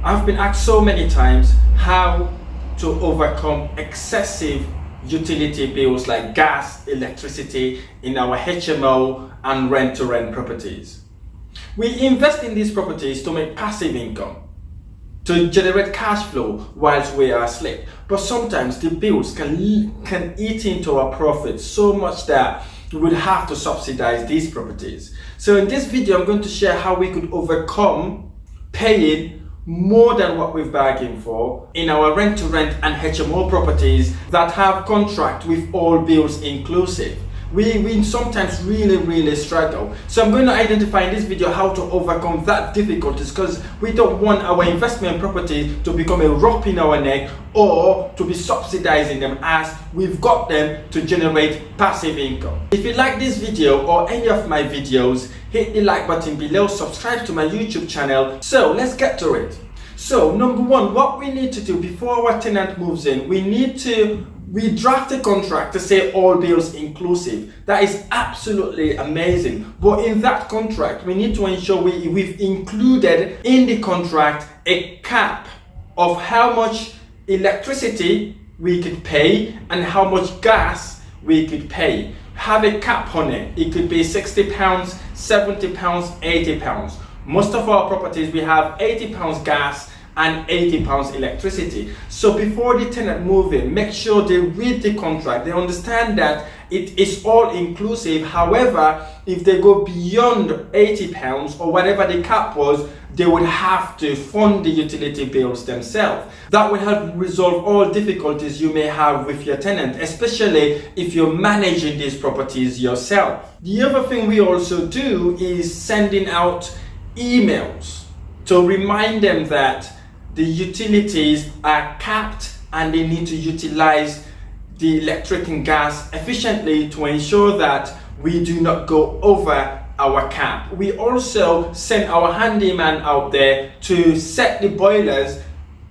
I've been asked so many times how to overcome excessive utility bills like gas, electricity in our HMO and rent-to-rent properties. We invest in these properties to make passive income, to generate cash flow whilst we are asleep. But sometimes the bills can eat into our profits so much that we would have to subsidize these properties. So in this video, I'm going to share how we could overcome paying more than what we've bargained for in our rent-to-rent and HMO properties that have contract with all bills inclusive. We sometimes really struggle. So I'm going to identify in this video how to overcome that difficulties, because we don't want our investment property to become a rope in our neck or to be subsidizing them, as we've got them to generate passive income. If you like this video or any of my videos, hit the like button below, subscribe to my YouTube channel. So let's get to it. So number one, what we need to do before our tenant moves in, we draft a contract to say all bills inclusive. That is absolutely amazing. But in that contract, we need to ensure we've included in the contract a cap of how much electricity we could pay and how much gas we could pay. Have a cap on it. It could be £60, £70, £80. Most of our properties, we have £80 gas and £80 electricity. So before the tenant move in, make sure they read the contract, they understand that it is all inclusive. However, if they go beyond £80 or whatever the cap was, they would have to fund the utility bills themselves. That will help resolve all difficulties you may have with your tenant, especially if you're managing these properties yourself. The other thing we also do is sending out emails to remind them that the utilities are capped and they need to utilize the electric and gas efficiently to ensure that we do not go over our cap. We also send our handyman out there to set the boilers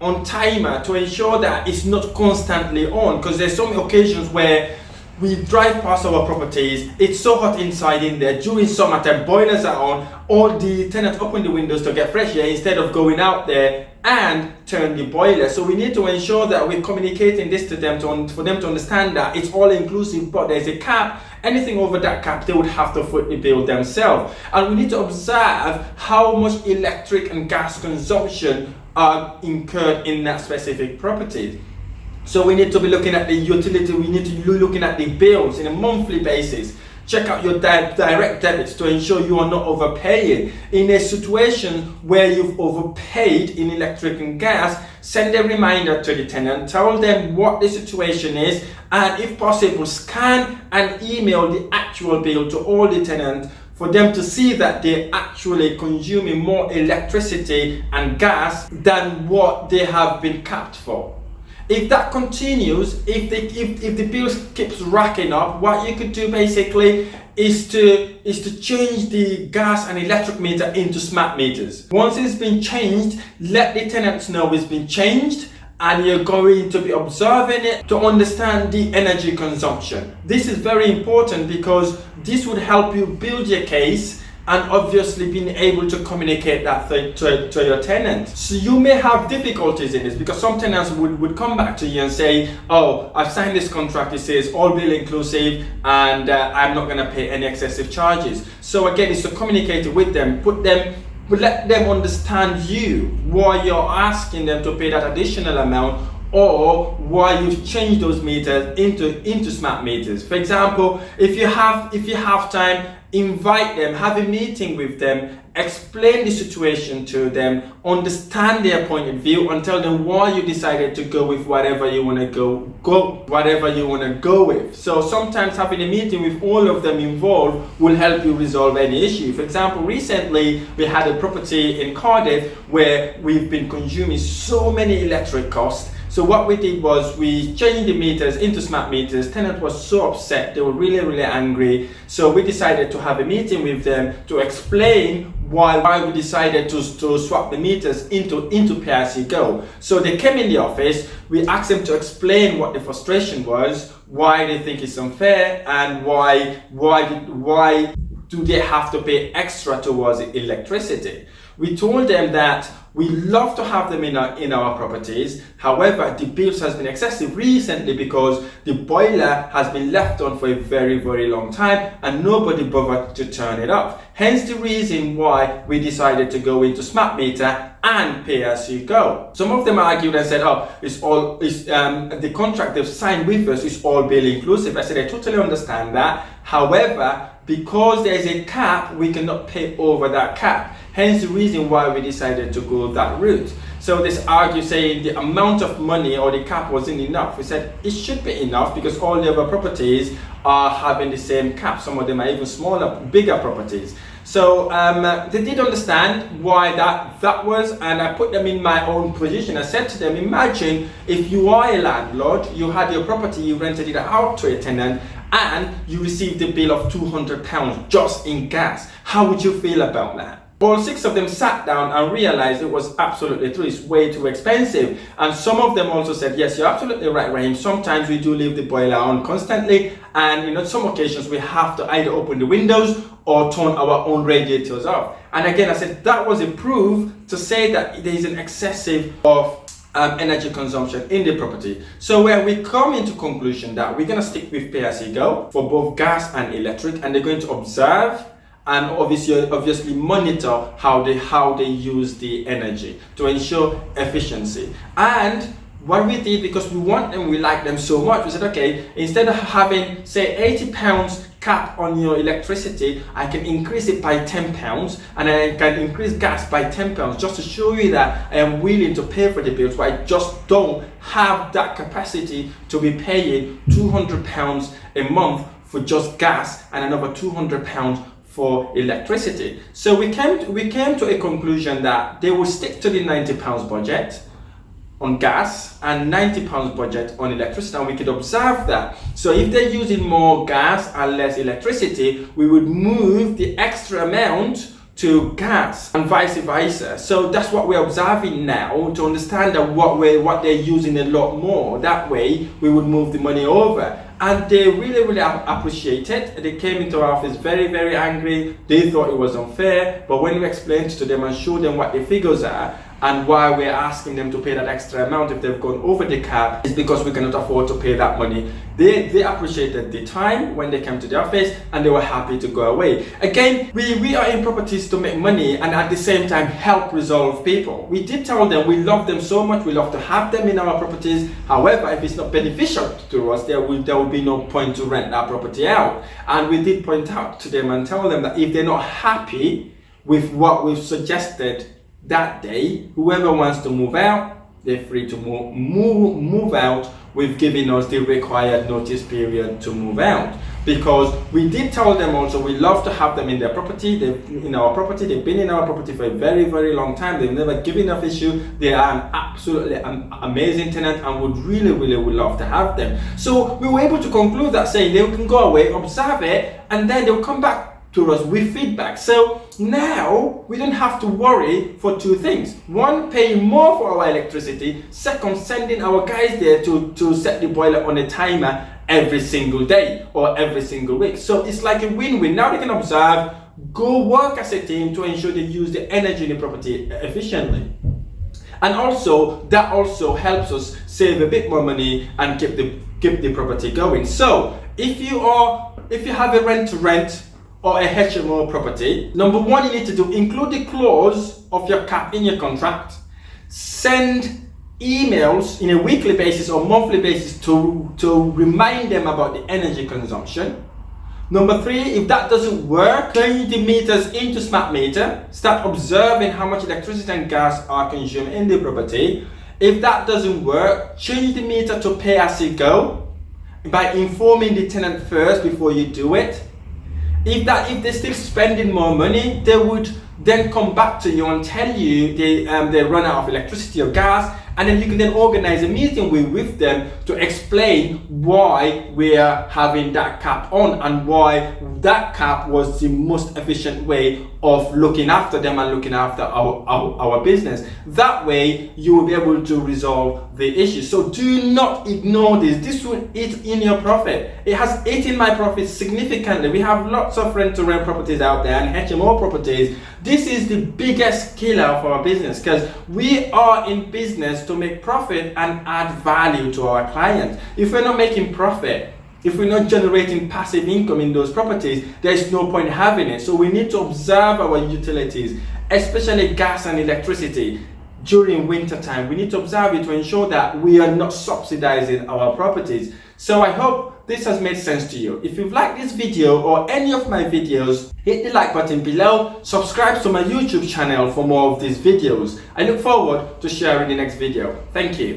on timer to ensure that it's not constantly on, because there's some occasions where we drive past our properties, it's so hot inside in there, during summertime boilers are on, all the tenants open the windows to get fresh air instead of going out there and turn the boiler. So we need to ensure that we're communicating this to them for them to understand that it's all inclusive, but there's a cap. Anything over that cap, they would have to foot the bill themselves. And we need to observe how much electric and gas consumption are incurred in that specific property. So we need to be looking at the utility, we need to be looking at the bills in a monthly basis. Check out your direct debits to ensure you are not overpaying. In a situation where you've overpaid in electric and gas, send a reminder to the tenant, tell them what the situation is, and if possible, scan and email the actual bill to all the tenants for them to see that they're actually consuming more electricity and gas than what they have been capped for. If that continues, if the bills keeps racking up, what you could do basically is to change the gas and electric meter into smart meters. Once it's been changed, let the tenants know it's been changed, and you're going to be observing it to understand the energy consumption. This is very important because this would help you build your case and obviously being able to communicate that to your tenant. So you may have difficulties in this because some tenants would come back to you and say, oh, I've signed this contract, it says all bill inclusive and I'm not going to pay any excessive charges. So again, it's to communicate with them, let them understand why you're asking them to pay that additional amount, or why you've changed those meters into smart meters. For example, if you have time, invite them, have a meeting with them, explain the situation to them, understand their point of view, and tell them why you decided to go with whatever you want to go with. So sometimes having a meeting with all of them involved will help you resolve any issue. For example, recently we had a property in Cardiff where we've been consuming so many electric costs. So what we did was we changed the meters into smart meters. Tenant was so upset, they were really angry. So we decided to have a meeting with them to explain why we decided to swap the meters into pay-as-you-go. So they came in the office, we asked them to explain what the frustration was, why they think it's unfair, and why do they have to pay extra towards electricity. We told them that we love to have them in our properties. However, the bills has been excessive recently because the boiler has been left on for a very, very long time and nobody bothered to turn it off. Hence the reason why we decided to go into smart meter and pay as you go. Some of them argued and said, oh, the contract they've signed with us is all bill inclusive. I said, I totally understand that. However, because there is a cap, we cannot pay over that cap. Hence the reason why we decided to go that route. So this argue saying the amount of money or the cap wasn't enough. We said it should be enough because all the other properties are having the same cap. Some of them are even smaller, bigger properties. So they did understand why that was, and I put them in my own position. I said to them, imagine if you are a landlord, you had your property, you rented it out to a tenant, and you received a bill of £200 just in gas. How would you feel about that? All 6 of them sat down and realized it was absolutely true. It's way too expensive. And some of them also said, yes, you're absolutely right, Rahim. Sometimes we do leave the boiler on constantly. And on some occasions we have to either open the windows or turn our own radiators off. And again, I said that was a proof to say that there is an excessive of energy consumption in the property. So where we come into conclusion that we're going to stick with pay as you go for both gas and electric, and they're going to observe and obviously monitor how they use the energy to ensure efficiency. And what we did, because we want them, we like them so much, we said, okay, instead of having say £80 cap on your electricity, I can increase it by £10, and I can increase gas by £10 just to show you that I am willing to pay for the bills, but I just don't have that capacity to be paying £200 a month for just gas and another £200 for electricity. So we came to a conclusion that they will stick to the £90 budget on gas and £90 budget on electricity, and we could observe that. So if they're using more gas and less electricity, we would move the extra amount to gas and vice versa. So that's what we're observing now, to understand that what they're using a lot more. That way we would move the money over. And they really appreciate it. They came into our office very, very angry. They thought it was unfair. But when we explained to them and showed them what the figures are and why we're asking them to pay that extra amount if they've gone over the cap, is because we cannot afford to pay that money. They appreciated the time when they came to the office, and they were happy to go away. Again, we are in properties to make money and at the same time help resolve people. We did tell them we love them so much, we love to have them in our properties. However, if it's not beneficial to us, there will be no point to rent that property out. And we did point out to them and tell them that if they're not happy with what we've suggested that day, whoever wants to move out, they're free to move out. We've given us the required notice period to move out, because we did tell them also we love to have them in their property. They've been in our property for a very, very long time. They've never given us issue. They are an absolutely amazing tenant and would really would love to have them. So we were able to conclude that saying they can go away, observe it, and then they'll come back to us with feedback. So now we don't have to worry for 2 things. 1, paying more for our electricity. 2nd, sending our guys there to set the boiler on a timer every single day or every single week. So it's like a win-win. Now they can observe, go work as a team to ensure they use the energy in the property efficiently. And also that also helps us save a bit more money and keep the property going. So if you have a rent-to-rent or a HMO property, number 1 you need to do, include the clause of your cap in your contract. Send emails in a weekly basis or monthly basis to remind them about the energy consumption. Number 3, if that doesn't work, change the meters into smart meter. Start observing how much electricity and gas are consumed in the property. If that doesn't work, change the meter to pay as you go by informing the tenant first before you do it. If they're still spending more money, they would then come back to you and tell you they run out of electricity or gas, and then you can then organize a meeting with them to explain why we are having that cap on and why that cap was the most efficient way of looking after them and looking after our business. That way you will be able to resolve the issue. So do not ignore this. This will eat in your profit. It has eaten my profit significantly. We have lots of rent-to-rent properties out there and HMO properties. This is the biggest killer of our business, because we are in business to make profit and add value to our clients. If we're not making profit, if we're not generating passive income in those properties, there's no point having it. So we need to observe our utilities, especially gas and electricity. During winter time, we need to observe it to ensure that we are not subsidizing our properties. So I hope this has made sense to you. If you've liked this video or any of my videos, hit the like button below, subscribe to my YouTube channel for more of these videos. I look forward to sharing the next video. Thank you.